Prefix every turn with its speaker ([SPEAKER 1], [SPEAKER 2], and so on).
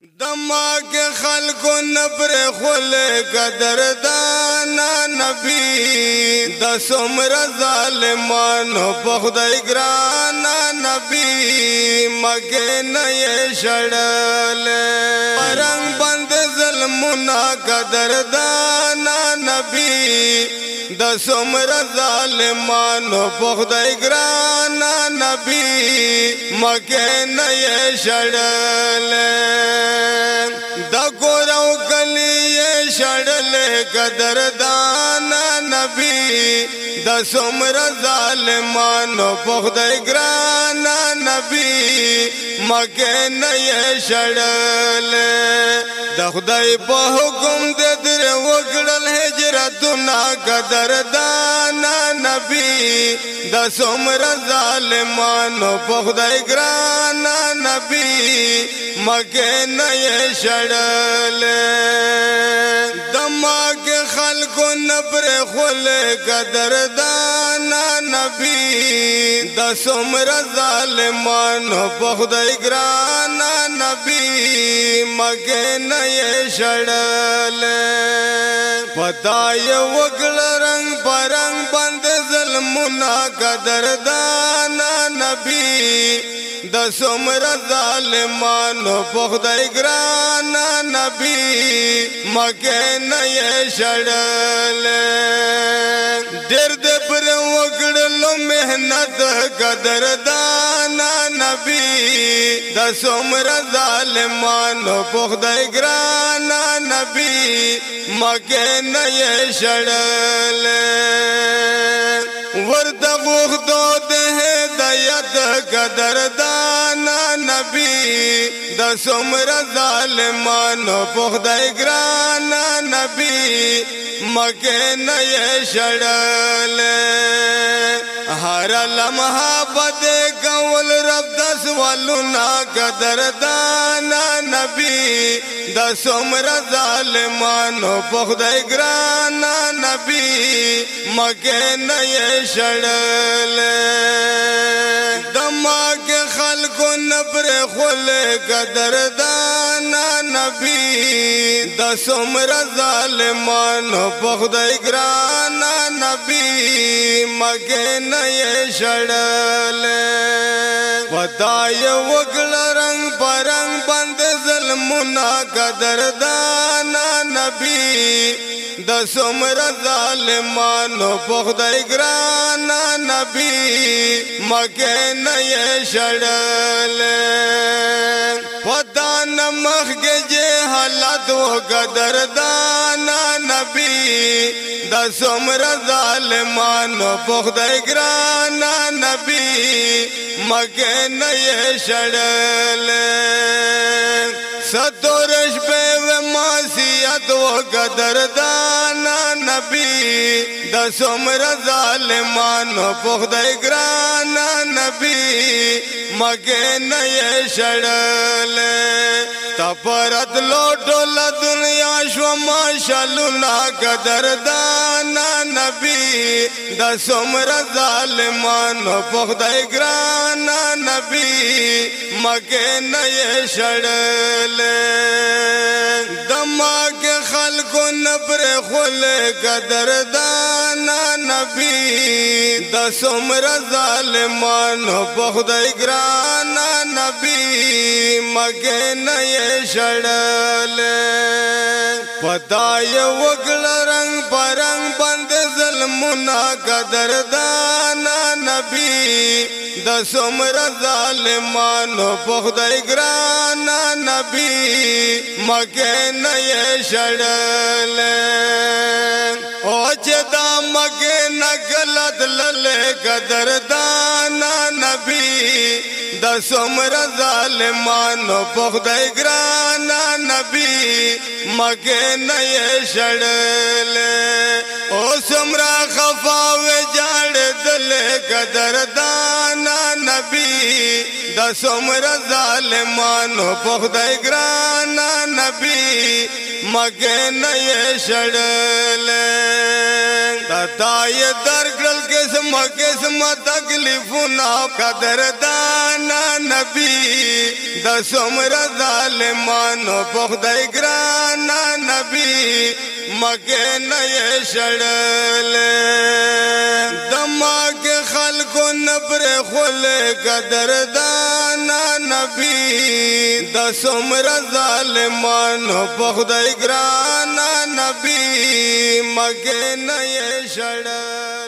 [SPEAKER 1] دماغ خلقو نبر خل قدردانا نبی دا سمر ظالمانو پخدای گرانا نبی مگه نی شڑل رنگ بند ظلمنا قدردانا نبی دا سمر ظالمانو پخدای گرانا نبی مگه نی شڑل دا گورو گلی شڑل قدردانا نبی دا سمر ظالمانو پخدای گرانا نبی مکه نی شڑل دا خدای په حکم دے در وگڑل ہجرتنا قدردانا نبی دا سمر ظالمانو پخدای گرانا نبی مکه نی شڑل دماغ خلقو نبر خل قدردانا نبی دا سمر ظالمانو پخدای گرانا نبی مکه نی شڑل پتای وگل رنگ پرنگ بند ظلمنا قدردانا نبی دا سمر ظالمانو پخدای گرانا نبی مکه نی شڑل دیر دے پر وگڑلو محنت قدردانا نبی دا سمر ظالمانو پخدای گرانا نبی مکه نی شڑل ورد غوخدو دے ہدایت قدردانا نبی دا سمر ظالمانو پخدای گرانا نبی مکه نی شڑل ہر لمحہ بدے گول رب دس والونا قدردانا نبی دا سمر ظالمانو پخدای گرانا نبی مکه نی شڑل دماغ خلقو نبر خل قدردانا نبی دا سمر ظالمانو پخدای گرانا نبی مکه نی شڑل پتای وگل رنگ پرنگ بند ظلمنا قدردانا نبی دا سمر ظالمانو پخدای گرانا نبی مکه نی شڑل پتان مخ جے حالت و قدردانا نبی دا سمر ظالمانو پخدای گرانا نبی مکه نی شڑل ستورش بے معصیت و قدردانا نبی دا سمر ظالمانو پخدای گرانا نبی مکه نی شڑل تپرت لوٹول دنیا شو ماشالونا قدردانا نبی دا سمر ظالمانو پخدای گرانا نبی مکه نی شڑل دماغ خلقو نبر خل قدردانا نبی دا سمر ظالمانو پخدای گرانا نبی مکه نی شڑل پتای وگل رنگ پرنگ بند ظلمنا قدردانا نبی دا سمر ظالمانو پخدای گرانا نبی مکه نی شڑل او چدا مکه نگلت لل قدردانا نبی دا سمر ظالمانو پخدای گرانا نبی مکه نی شڑل او سمرا خفاو جاڑ دل قدردانا نبی دا سمر ظالمانو پخدای گرانا نبی مکه نی شڑل تای درگل کس قسم قسم تکلیفونه قدردانا نبی د څومره ظالمانو په خدای ګرانا نبی مکه نه یې شړلې د مکه خلکو نبر خل قدردانا نبی د څومره ظالمانو په خدای ګرانا نبی مکه نه یې شړلې